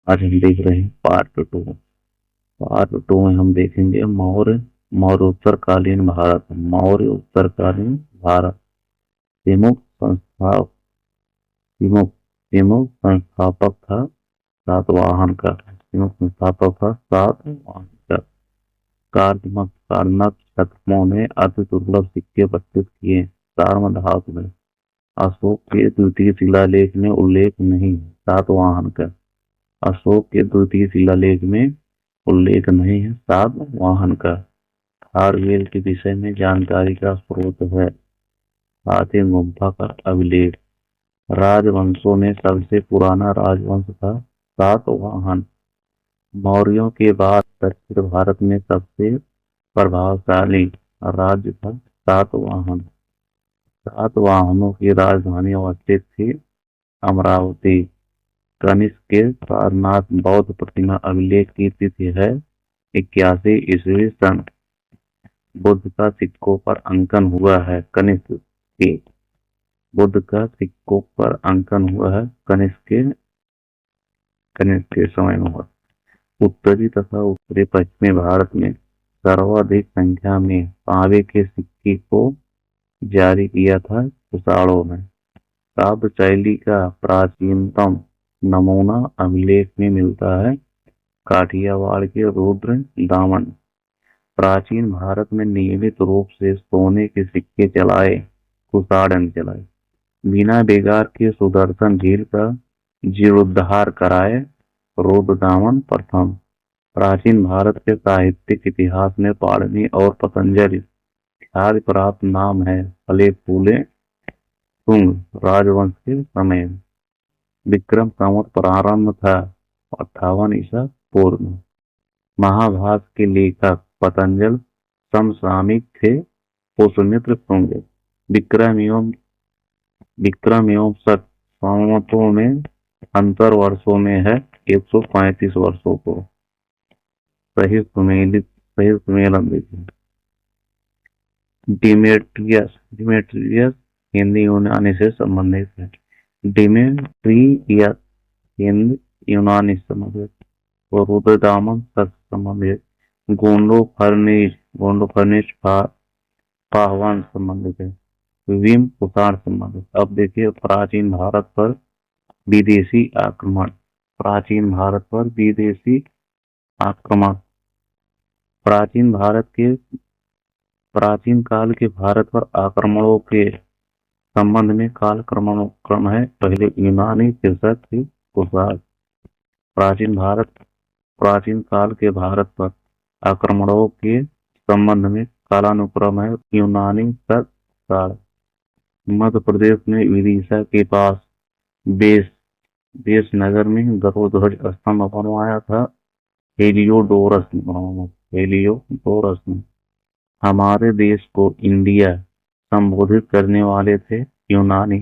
आज हम देख रहे हैं पार्ट 2। पार्ट 2 में हम देखेंगे मौर्योत्तरकालीन भारत। मौर्योत्तरकालीन भारत। तिमुक संस्था तिमुक तिमुक संस्थापक था सातवाहन का। तिमुक संस्थापक था सातवाहन का। कार्दमक क्षत्रियों ने अति दुर्लभ सिक्के प्रस्तुत किए सारम धातु में। अशोक के द्वितीय शिलालेख में उल्लेख नहीं है सातवाहन का। अशोक के द्वितीय शिलालेख में उल्लेख नहीं है सातवाहन का। खारवेल के विषय में जानकारी का स्रोत है हाथिम गुम्फा का अभिलेख। राजवंशों में सबसे पुराना राजवंश था सातवाहन। मौर्यों के बाद दक्षिण भारत में सबसे प्रभावशाली राज्य था सातवाहन। सातवाहनों की राजधानी अवस्थित थी अमरावती। कनिष्क के सारनाथ बौद्ध प्रतिमा अभिलेख की तिथि है 81 ईस्वी सन। बुद्ध का सिक्कों पर अंकन हुआ है कनिष्क के। बुद्ध का सिक्कों पर अंकन हुआ है कनिष्क के समय में हुआ। उत्तरी तथा उत्तरी पश्चिमी भारत में सर्वाधिक संख्या में तांबे के सिक्के को जारी किया था कुषाणों ने। काव्य शैली का प्राचीनतम नमूना अभिलेख में मिलता है काठियावाड़ के रुद्र दामन। प्राचीन भारत में नियमित रूप से सोने के सिक्के चलाए कुषाण ने चलाए। बिना बेगार के सुदर्शन झील का जीर्णोद्धार कराए रुद्रदामन प्रथम। प्राचीन भारत के साहित्यिक इतिहास में पाणिनि और पतंजलि ख्याति प्राप्त नाम है। फले फूले शुंग राजवंश के समय विक्रम संवत प्रारंभ था 58 ईसा पूर्व में। महाभारत के लेखक पतंजल समसामयिक थे पुष्यमित्र शुंग। विक्रम एवं सत संवतों में अंतर वर्षों में है 135 वर्षों को। सही सुमेलन देखिए। डिमेट्रियस हिंदी यूनानी से संबंधित है। डिमेट्रियस हिंद यूनानी से संबंधित और रुद्रदामन सत संबंधित। गोंडो फर्निश पाहवान संबंधित है। विम कुषाण संबंधित। अब देखिए प्राचीन भारत पर विदेशी आक्रमण। प्राचीन भारत पर विदेशी आक्रमण। प्राचीन काल के भारत पर आक्रमणों के संबंध में काल क्रम है। पहले यूनानी फिर कुषाण। प्राचीन काल के भारत पर आक्रमणों के संबंध में कालानुक्रम है यूनानी कुषाण। मध्य प्रदेश में विदिशा के पास बेस नगर में गरुड़ध्वज स्तंभ बनवाया था हेलियोडोरस ने। हमारे देश को इंडिया संबोधित करने वाले थे यूनानी।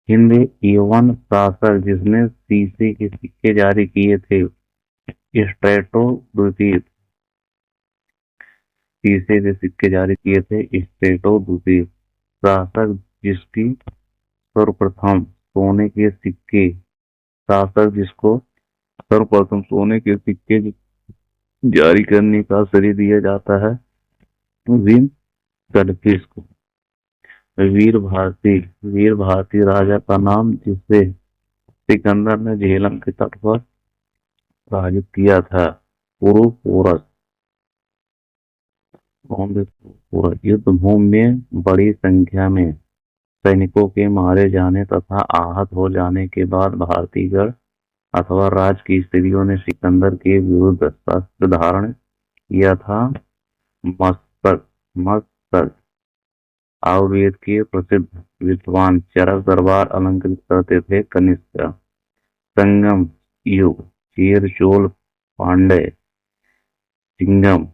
हिंद यवन शासक जिसने शीशे के सिक्के जारी किए थे स्ट्रेटो द्वितीय। शीशे के सिक्के जारी किए थे स्ट्रेटो द्वितीय शासक जिसकी सर्वप्रथम सोने के सिक्के शासक जिसको सर्वप्रथम सोने के सिक्के जारी करने का श्रेय दिया जाता है विम गढ़फिस को। वीर भारती राजा का नाम जिसे सिकंदर ने झेलम के तट पर पराजित किया था पुरुपोरस। युद्ध भूमि में बड़ी संख्या में सैनिकों के मारे जाने तथा आहत हो जाने के बाद भारतीय गढ़ अथवा राज की स्त्रियों ने सिकंदर के विरुद्ध शस्त्र धारण किया था मस्तक। आयुर्वेद के प्रसिद्ध विद्वान चरक दरबार अलंकृत करते थे कनिष्क का। संगम युग चेर चोल पांड्य सिंगम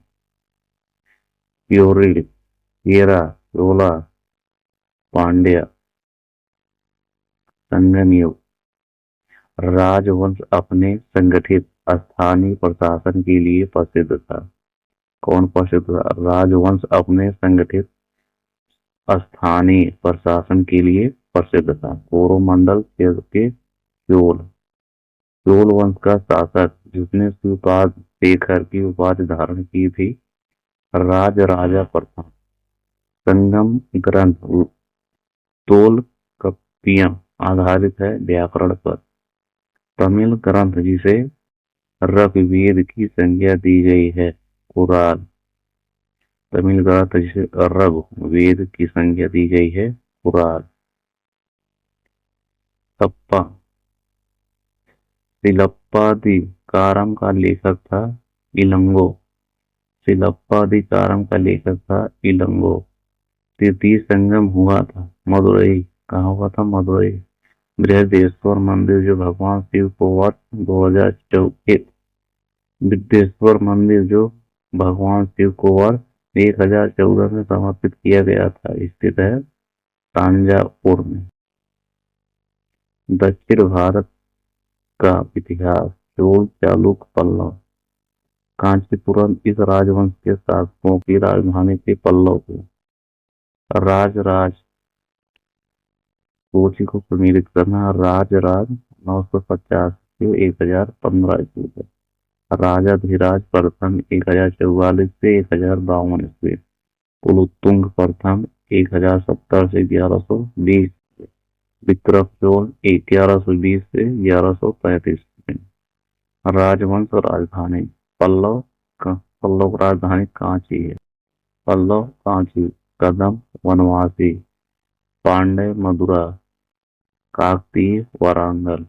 प्योरिड चेरा चोला पांड्या। संगम युग राजवंश अपने संगठित स्थानीय प्रशासन के लिए प्रसिद्ध था। कौन प्रसिद्ध था? राजवंश अपने संगठित स्थानीय प्रशासन के लिए प्रसिद्ध था। कोरोमंडल के चोल। चोल वंश का शासक जिसने श्रीपाद शेखर की उपाधि धारण की थी, राज राजा प्रथम। संगम ग्रंथ तोलकाप्पियम आधारित है व्याकरण पर। तमिल ग्रंथ जिसे ऋग्वेद की संज्ञा दी गई है, पुराण। तमिल ग्रंथ जिसे ऋग्वेद की संज्ञा दी गई है, पुराण। सप्पा सिलप्पादिकारम का लेखक था इलंगो। सिलप्पादिकारम का लेखक था इलंगो। तृतीय संगम हुआ था मदुरई। कहाँ हुआ था? मदुरई। बृहदेश्वर मंदिर जो भगवान शिव को वर्ष 2014 बृहदेश्वर मंदिर जो भगवान शिव को वर्ष 1014 में समर्पित किया गया था, स्थित है तांजावुर में। दक्षिण भारत का इतिहास। चोल, चालुक्य, पल्लव। कांचीपुरम इस राजवंश के शासकों की राजधानी थी। पल्लव को राजराज कोची को सम्मिलित करना। राजराज 950 से 1015 ईस्वी तक। राजा धीराज प्रथम 1044 से 1052 ईस्वी। कुलोत्तुंग प्रथम 1070 से 1120। विक्रम चोल 1120 से 1135 में। राजवंश राजधानी पल्लव पल्लव राजधानी कांची है। पल्लव कांची। कदम वनवासी। पांड्य मदुरा। काकतीय वारंगल।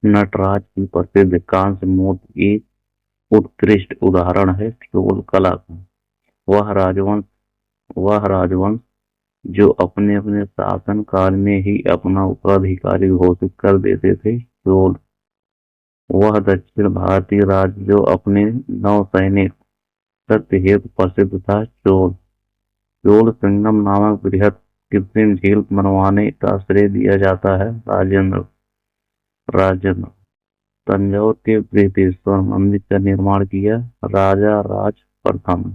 नटराज की प्रसिद्ध कांस्य मूर्ति एक उत्कृष्ट उदाहरण है चोल कला का। वह राजवंश जो अपने अपने शासन काल में ही अपना उत्तराधिकारी घोषित कर देते थे, चोल। वह दक्षिण भारतीय राज्य जो अपने नौसैनिक शक्ति हेतु प्रसिद्ध था, चोल। चोल संगम नामक बृहद कृत्रिम झील बनवाने का श्रेय दिया जाता है राजेंद्र। तंजौर के बृहदेश्वर मंदिर का निर्माण किया राजा राज प्रथम।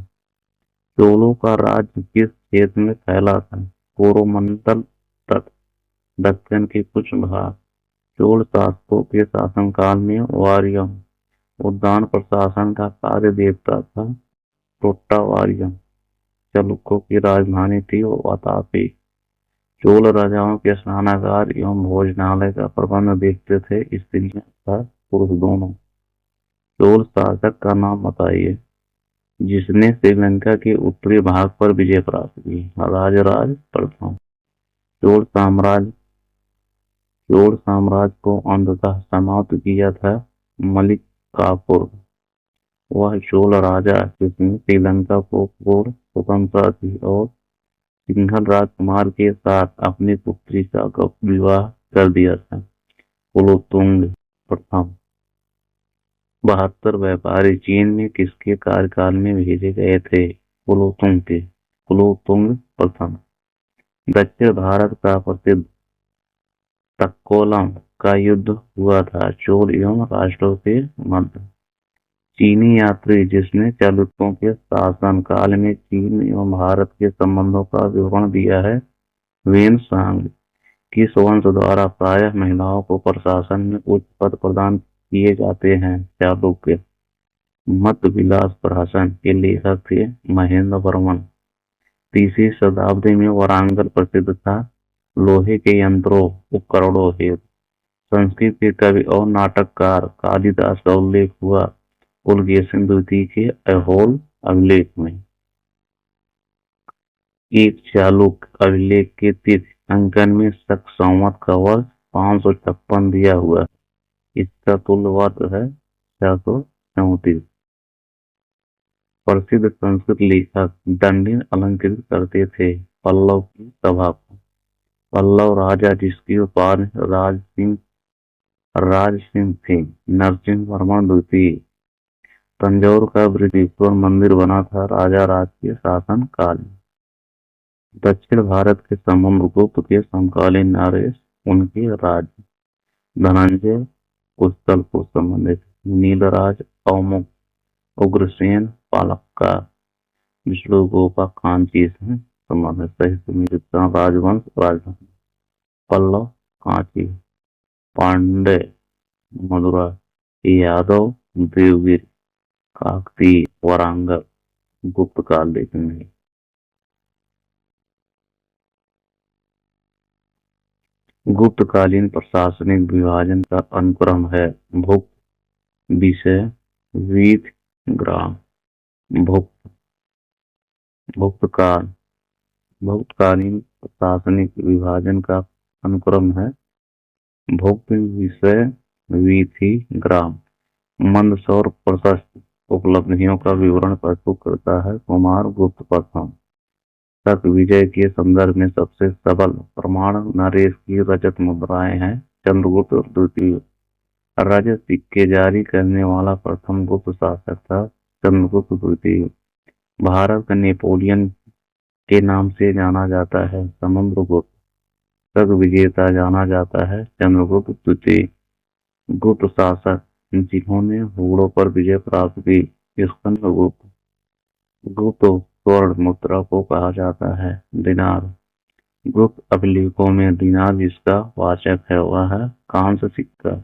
चोलों का राज्य किस क्षेत्र में फैला था? कोरोमंडल तक, दक्षिण के कुछ भाग। चोल शासकों के शासनकाल में वारियम उद्यान प्रशासन का कार्य देखता था टोट्टावारियम। चालुक्यों की राजधानी थी वातापी। चोल राजाओं के स्नानागार एवं भोजनालय का प्रबंध देखते थे स्त्रियां तथा पुरुष दोनों। चोल शासक का नाम बताइए जिसने श्रीलंका के उत्तरी भाग पर विजय प्राप्त की। राजराज प्रथम। चोल साम्राज्य को अंततः समाप्त किया था मलिक काफूर। वह चोल राजा जिसने श्रीलंका को पूर्ण स्वतंत्रता थी और सिंघल राजकुमार के साथ अपनी पुत्री का विवाह कर दिया था। कुलोत्तुंग प्रथम। 72 व्यापारी चीन में किसके कार्यकाल में भेजे गए थे? कुलोत्तुंग प्रथम। दक्षिण भारत का प्रसिद्ध तक्कोलम का युद्ध हुआ था चोल एवं राष्ट्रों के मध्य। चीनी यात्री जिसने चालुक्यों के शासन काल में चीन एवं भारत के संबंधों का विवरण दिया है, वेन सांग। किस वंश द्वारा प्रायः महिलाओं को प्रशासन में उच्च पद प्रदान किए जाते हैं? चालुक्य। मत विलास प्रहसन के लेखक थे महेंद्र वर्मन। तीसरी शताब्दी में वारंगल प्रसिद्ध था लोहे के यंत्रों उपकरणों हेतु। संस्कृत के कवि और नाटककार कालिदास का उल्लेख हुआ पुलकेशिन द्वितीय के ऐहोल अभिलेख में। एक चालुक्य अभिलेख के तिथि अंकन में शक संवत का वर्ष 556 दिया हुआ। इसका तुल्य वर्ष है 634। प्रसिद्ध संस्कृत लेखक दंडिन अलंकृत करते थे पल्लव की सभा को। पल्लव राजा जिसकी उपाधि राज सिंह थे, नरसिंह वर्मन द्वितीय। तंजौर का बृहदेश्वर मंदिर बना था राजा राज के शासन काल में। दक्षिण भारत के समुद्रगुप्त के समकालीन नरेश उनके राज्य। धनंजय कुशल को संबंधित। नीलराज औमुख उग्रसेन पालक्का। विष्णु गोपा कांची से संबंधित। सही राजवंश राजधानी पल्लव कांची। पांडे मदुरा, यादव, देवगिरी, काकतीय, वारंगल, गुप्त काल देखेंगे। गुप्तकालीन प्रशासनिक विभाजन का अनुक्रम है भुक्त, विषय, वीत, ग्राम। भुक्त भुक्तकाल भुक्तकालीन प्रशासनिक विभाजन का अनुक्रम है भुक्त, विषय, वीथी, ग्राम। मंदसौर प्रशस्त उपलब्धियों का विवरण प्रस्तुत करता है। कुमार गुप्त प्रथम तक विजय के संदर्भ में सबसे सबल प्रमाण नरेश की रजत मुद्राएं हैं। चंद्रगुप्त द्वितीय रजत सिक्के जारी करने वाला प्रथम गुप्त शासक था चंद्रगुप्त द्वितीय। भारत का नेपोलियन के नाम से जाना जाता है। समुद्रगुप्त तक विजेता जाना जाता है चंद्रगुप्त द्वितीय। गुप्त शासक जिन्होंने होड़ों पर विजय प्राप्त की। स्कंदगुप्त गुप्त स्वर्ण मुद्रा को कहा जाता है दिनार। गुप्त अभिलेखों में दिनार जिसका वाचक है वह है कांस्य सिक्का।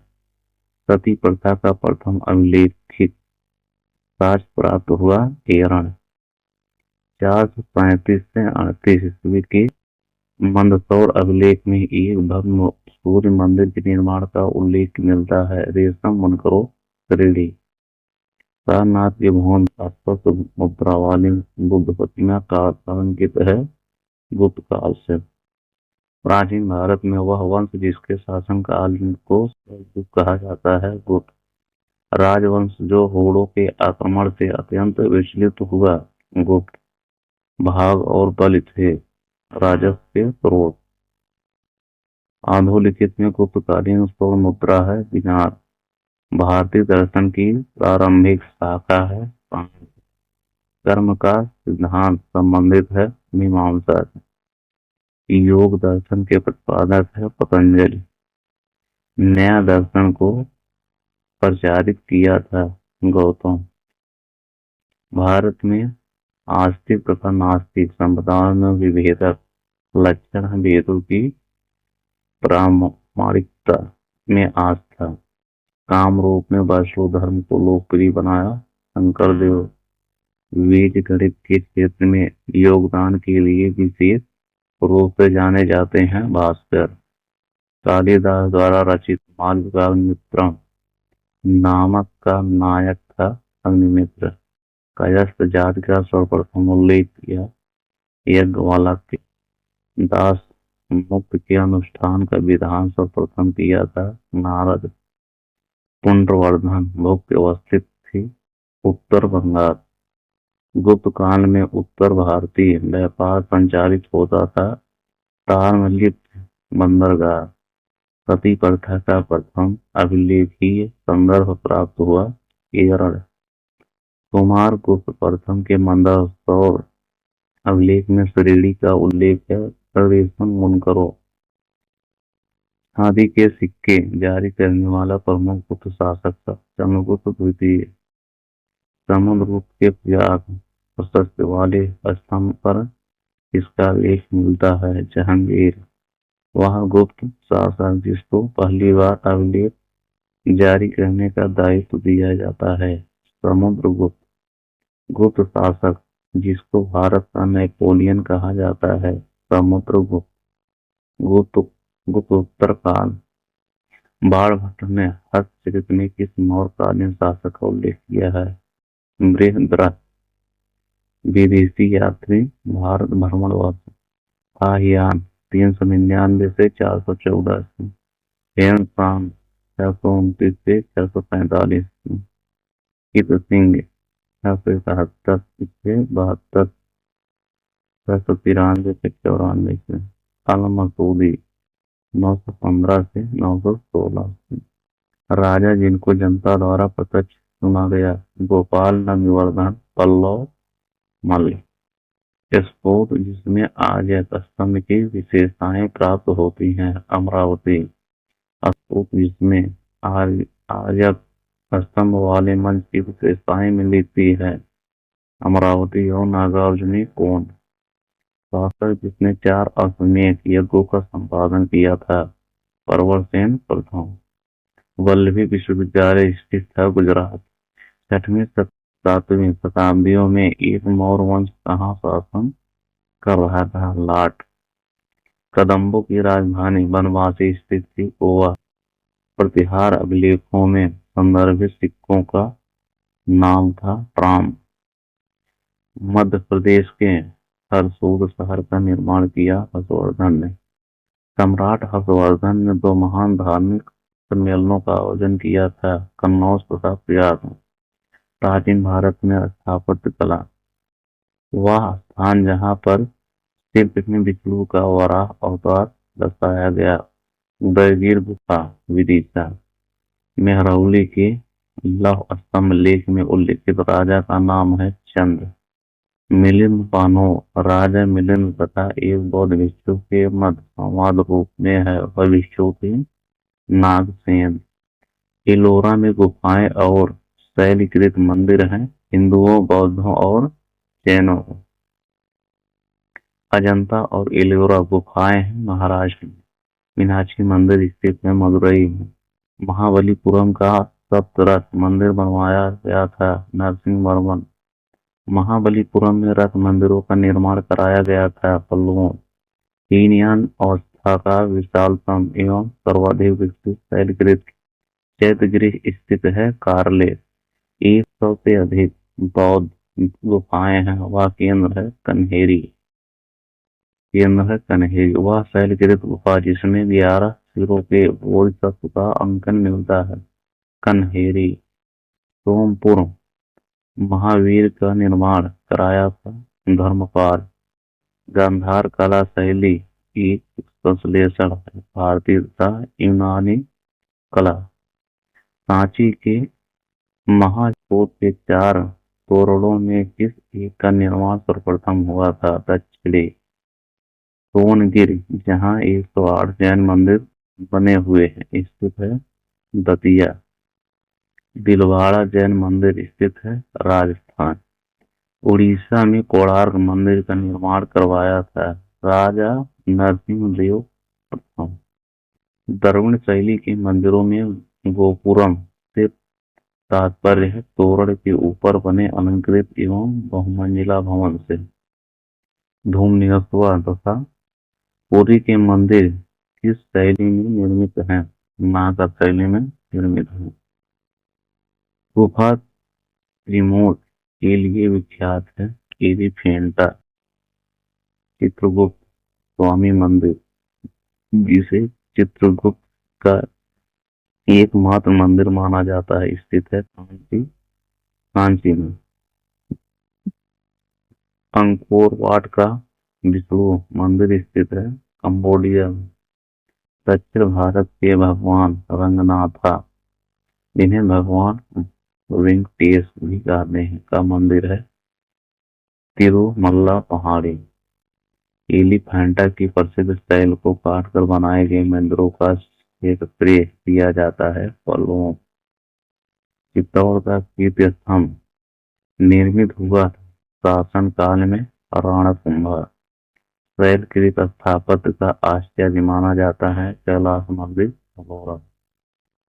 सती प्रथा का प्रथम अभिलेखित साक्ष्य प्राप्त हुआ केरल 435 से 38 ईस्वी के मंदसौर अभिलेख में एक भव्य सूर्य मंदिर के निर्माण का उल्लेख मिलता है। रेशम बुनकरों श्रेणी सारनाथ के भवन अस्पष्ट मुद्रा वाली बुद्ध प्रतिमा का अंकित है गुप्त काल से। प्राचीन भारत में वह वंश जिसके शासनकाल को सेल्जूक कहा जाता है। गुप्त राजवंश जो होड़ों के आक्रमण से अत्यंत विचलित हुआ। गुप्त भाग और बल थे राजस्व के स्रोत। अधोलिखित में गुप्तकालीन स्वर्ण मुद्रा है दिनार। भारतीय दर्शन की प्रारंभिक शाखा है कर्म का सिद्धांत संबंधित है मीमांसा से। योग दर्शन के प्रतिपादक है पतंजलि। नया दर्शन को प्रचारित किया था गौतम। भारत में आस्तिक तथा नास्तिक संप्रदायों में विभेदक लक्षण है वेदों की प्रामाणिकता में आस्था। काम रूप में वैष्णव धर्म को लोकप्रिय बनाया शंकरदेव। वेद गणित के क्षेत्र में योगदान के लिए विशेष रूप से जाने जाते हैं भास्कर। कालिदास द्वारा रचित मालविका नामक का नायक था अग्निमित्र। कायस्थ जाति का सर्वप्रथम उल्लेख किया यज्ञवल्क्य। दास मुक्त के अनुष्ठान का विधान सर्वप्रथम किया था नारद। पुंड्रवर्धन मुक्त अवस्थित थी उत्तर बंगाल। गुप्त काल में उत्तर भारतीय व्यापार संचालित होता था तार में लिप्त बंदरगाह। सती प्रथा का प्रथम अभिलेखीय संदर्भ प्राप्त हुआ केरल। कुमार गुप्त प्रथम के मंदसौर अभिलेख में श्रेणी का उल्लेख है। रेशम बुनकरों आदि के सिक्के जारी करने वाला प्रमुख गुप्त शासक था चंद्रगुप्त द्वितीय। समुद्रगुप्त के प्रयाग प्रशस्ति वाले स्तंभ पर इसका लेख मिलता है। जहांगीर वह गुप्त शासक जिसको पहली बार अभिलेख जारी करने का दायित्व दिया जाता है। समुद्रगुप्त गुप्त शासक जिसको भारत का नेपोलियन कहा जाता है। समुद्रगुप्त गुप्त गुप्त उत्तर काल बाणभट्ट ने हस्तचरित में किस मौर्यकालीन शासक का उल्लेख किया है। बृहद्रथ विदेशी यात्री भारत भ्रमण वर्ष फाहियान 399 से 414 हेमसान 629 से 645 कित सिंह 671 से 72 693 से 94 अल मसूदी 915 से 916 राजा जिनको जनता द्वारा प्रत्यक्ष चुना गया। गोपाल नंदवर्धन पल्लव मल्ल। स्फोट जिसमें आर्यक स्तंभ की विशेषताएं प्राप्त होती हैं। अमरावती स्फोट जिसमें आर्यक स्तंभ वाले मंच की विशेषताएं मिलती है। अमरावती और नागार्जुनी कोण शासक जिसने 4 अश्वमेध यज्ञों का संपादन किया था। प्रवरसेन प्रथम वल्लभी विश्वविद्यालय स्थित था गुजरात। 6वीं 7वीं शताब्दियों में एक मौर्य वंश कहाँ शासन कर रहा था? लाट। कदम्बों की राजधानी बनवासी स्थित थी गोवा। प्रतिहार अभिलेखों में संदर्भित सिक्कों का नाम था ट्राम। मध्य प्रदेश के हरसूद शहर का निर्माण किया हर्षवर्धन ने। सम्राट हर्षवर्धन ने दो महान धार्मिक सम्मेलनों का आयोजन किया था, कन्नौज तथा प्रयाग में। प्राचीन भारत में स्थापत्य कला, वह स्थान जहाँ पर शिल्प में विष्णु का वराह अवतार दर्शाया गया। उदयगिर गुफा, विदिशा। मेहरौली के लौह स्तंभ लेख में उल्लिखित राजा का नाम है चंद्र। मिलिंद पानो, राजा मिलिंद तथा एक बौद्ध भिक्षु के मध्य संवाद रूप में है, वह भिक्षु के नागसेन। एलोरा में गुफाएं और शैलकृत मंदिर हैं, हिंदुओं, बौद्धों और जैनों। अजंता और एलोरा गुफाएं हैं महाराष्ट्र में। मीनाक्षी मंदिर स्थित है मदुरई में। महाबलीपुरम का सप्तरथ मंदिर बनवाया गया था नरसिंहवर्मन। महाबलीपुरम में रथ मंदिरों का निर्माण कराया गया था पल्लवों। हीनयान अवस्था का विशालतम एवं सर्वाधिक विकसित शैलकृत चैत्यगृह स्थित है कारले। 100 से अधिक बौद्ध गुफाएं हैं। वह केंद्र है कन्हेरी। वह शैलकृत गुफा जिसमें 11 सिरों के बोधिसत्व का अंकन मिलता है, कन्हेरी। सोमपुर महावीर का निर्माण कराया था धर्मपाल। गांधार कला शैली की संश्लेषण है भारतीय तथा यूनानी कला। सांची के महास्तूप के 4 तोरणों में किस एक का निर्माण सर्वप्रथम हुआ था? दक्षिणी। सोनगिर, जहाँ 108 जैन मंदिर बने हुए हैं, स्थित है दतिया। दिलवाड़ा जैन मंदिर स्थित है राजस्थान। उड़ीसा में कोणार्क मंदिर का निर्माण करवाया था राजा नरसिंहदेव प्रथम। द्रविड़ शैली के मंदिरों में गोपुरम से तात्पर्य है तोरण के ऊपर बने अलंकृत एवं बहुमंजिला भवन से। धूमनिरसुआ तथा पुरी के मंदिर किस शैली में निर्मित हैं? नागर शैली में निर्मित हैं। गुफा त्रिमूर्त के लिए विख्यात है एलिफेंटा। चित्रगुप्त स्वामी मंदिर, जिसे चित्रगुप्त का एकमात्र मंदिर माना जाता है, स्थित है सांची में। अंकोर वाट का विष्णु मंदिर स्थित है कंबोडिया में। दक्षिण भारत के भगवान रंगनाथा, जिन्हें भगवान वेंकटेश भी कहते हैं, का मंदिर है तिरुमल्ला पहाड़ी। एलिफेंटा की प्रसिद्ध शैल को काटकर बनाए गए मंदिरों का श्रेय दिया जाता है पल्लवों। चित्तौड़ का कीर्ति स्तंभ निर्मित हुआ शासन काल में राणा कुंभा। शैलकृत स्थापत्य का आश्चर्य माना जाता है कैलाश मंदिर अल्मोड़ा।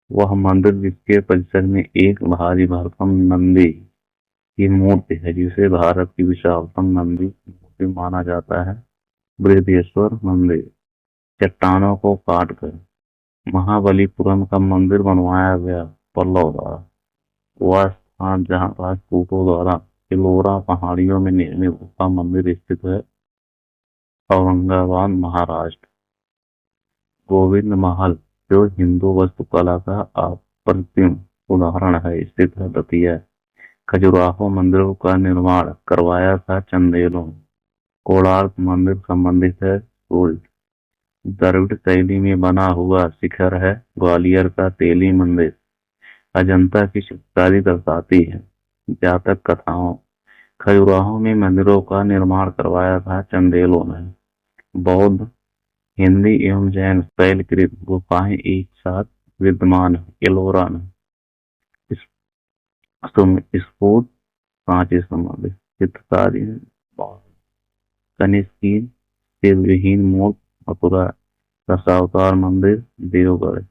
वह मंदिर जिसके परिसर में एक भारी भरकम नंदी की मूर्ति है, जिसे भारत की विशालतम नंदी मूर्ति माना जाता है बृहदेश्वर मंदिर। चट्टानों को काटकर महाबलीपुरम का मंदिर बनवाया गया पल्लव द्वारा। वह स्थान जहाँ राजपूतों द्वारा एलोरा पहाड़ियों में निर्मित गुफा मंदिर स्थित है औरंगाबाद महाराष्ट्र। गोविंद महल, जो हिंदू वास्तुकला का अप्रतिम उदाहरण है, स्थित है दतिया। खजुराहो मंदिरों का निर्माण करवाया था चंदेलों। कोणार्क मंदिर संबंधित है सूर्य। द्रविड़ शैली में बना हुआ शिखर है ग्वालियर का तेली मंदिर। अजंता की शिल्पकारी दर्शाती है जातक कथाओं। खजुराहो में मंदिरों का निर्माण करवाया था चंदेलों ने। बौद्ध, हिंदी एवं जैन शैलकृत गुफाएं एक साथ विद्यमान है एलोरा में। स्फूर्त सांची संबंधित चित्रकारी कनिष्की शिवविहीन मूर्ति मथुरा। दशावतार मंदिर देवगढ़।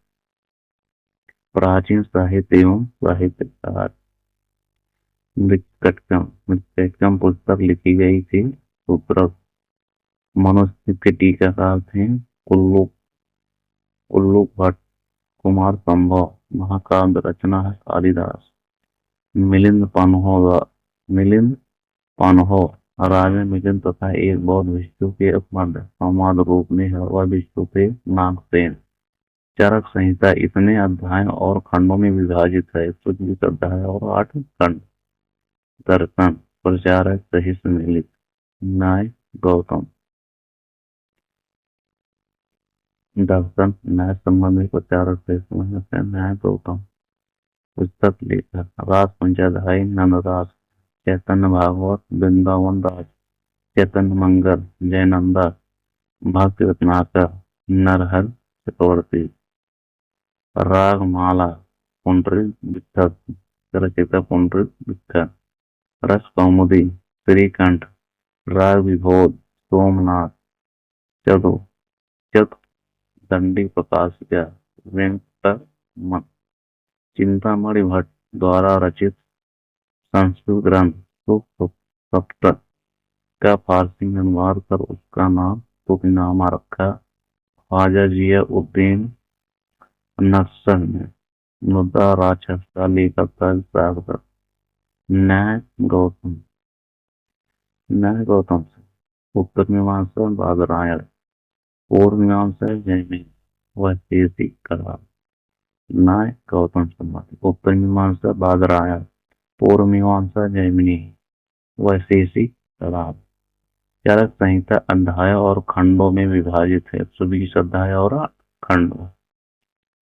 प्राचीन साहित्य एवं साहित्यकार। मृत्कटकम पुस्तक लिखी गई थी। सूत्रक मनुस्मृति के टीकाकार थे कुल्लू कुल्लू भट्ट। कुमार संभव। महाकाव्य रचना है कालिदास। मिलिंद पान्हो राजा मिलिंद तथा एक बौद्ध भिक्षु के मध्य संवाद रूप में वह भिक्षु थे नागसेन। चरक संहिता इतने अध्यायों और खंडों में विभाजित है, 120 अध्याय और 8 खंड। दर्शन प्रचारक सही सम्मिलित। न्याय गौतम। दर्शन न्याय संबंधी प्रचारक सही सम्मिलित। न्याय गौतम। पुस्तक लेखक रास पंचाध्यायी नंददास। चैतन्य भागवत वृंदावन दास। चैतन्य मंगल जयनंदा। भक्ति रत्नाकर नरहर चक्रवर्ती। रागमाला पुंडरीक विठल रचिता पुंडरीक विठल। रस कौमुदी श्रीकंठ। राग विभोद सोमनाथ। चतु चतु दंडी प्रकाशिका वेंकटरमण। चिंतामणि भट्ट द्वारा रचित संस्कृत ग्रंथ सुख सप्तक का फारसी में अनुवाद कर उसका नाम तुकनामा रखा। ख्वाजा जिया उद्दीन नक्शल ने मुद्दा राक्षस का लेखक का प्राप्त। न्याय गौतम। न्याय गौतम से उत्तर मीमांसा बादरायण। पूर्व मीमांसा जैमिनी व शेषी करा। न्याय गौतम सम्मति। उत्तर मीमांसा बादरायण। पूर्व मीमांसा जैमिनी व शेषी करा। चरक संहिता अध्याय और खंडों में विभाजित है, 120 अध्याय और 8 खंड।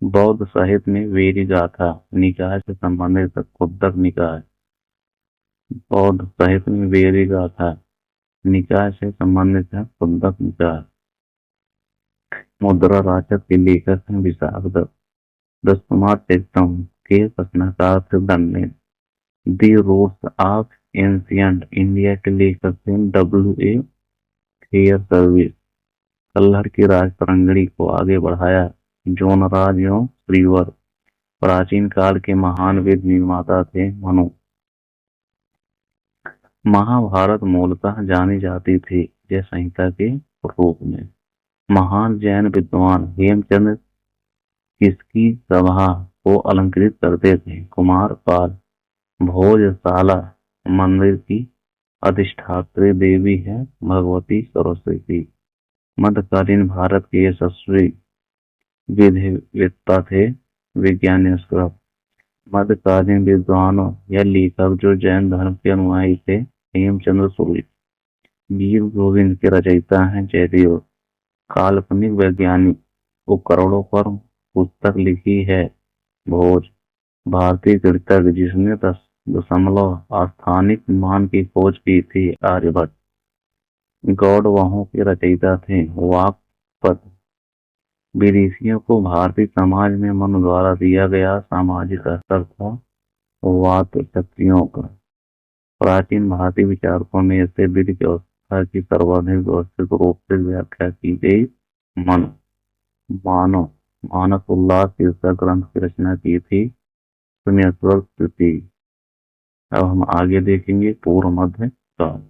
बौद्ध साहित्य में वेरी गाथा निकाय से संबंधित कुद्दक निकाय। बौद्ध साहित्य में वेरी गाथा निकाय से संबंधित है कुद्दक निकाय। मुद्रा राचक के लेखक हैं विशाखदत्त। दसकुमार चरितम के प्रश्नकार से दंडन। The roots of ancient India के लेखक थे W.A. खेयर सर्विस। कल्हड़ की राज तरंगिणी को आगे बढ़ाया जोनराज एवं श्रीवर। प्राचीन काल के महान वेद निर्माता थे मनु। महाभारत मूलतः जानी जाती थी जय संहिता के रूप में। महान जैन विद्वान हेमचंद्र किसकी सभा को अलंकृत करते थे। कुमार पाल। भोजशाला मंदिर की अधिष्ठात्री देवी है भगवती सरस्वती। मध्यकालीन भारत के यशस्वी विधिवेत्ता थे विज्ञानेश्वर। मध्यकालीन विद्वानों या लेखक जो जैन धर्म के अनुयायी थे हेमचंद्र सूर्य। वीर गोविंद के रचयिता हैं जयदेव। काल्पनिक वैज्ञानिक उपकरणों पर पुस्तक लिखी है भोज। भारतीय गणितज्ञ जिसने 10 स्थानिक मान की खोज की थी आर्यभट्ट। गौड़वहों के रचयिता थे वाक्पत। विदेशियों को भारतीय समाज में मन द्वारा दिया गया सामाजिक असर था वात शक्तियों का। प्राचीन भारतीय विचारकों में से विधि व्यवस्था की सर्वाधिक व्यवस्थित रूप से व्याख्या की गई मन मानव मानस उल्लास शीर्षक ग्रंथ की रचना की थी सुमेश्वर स्तुति। अब हम आगे देखेंगे पूर्व मध्य काल।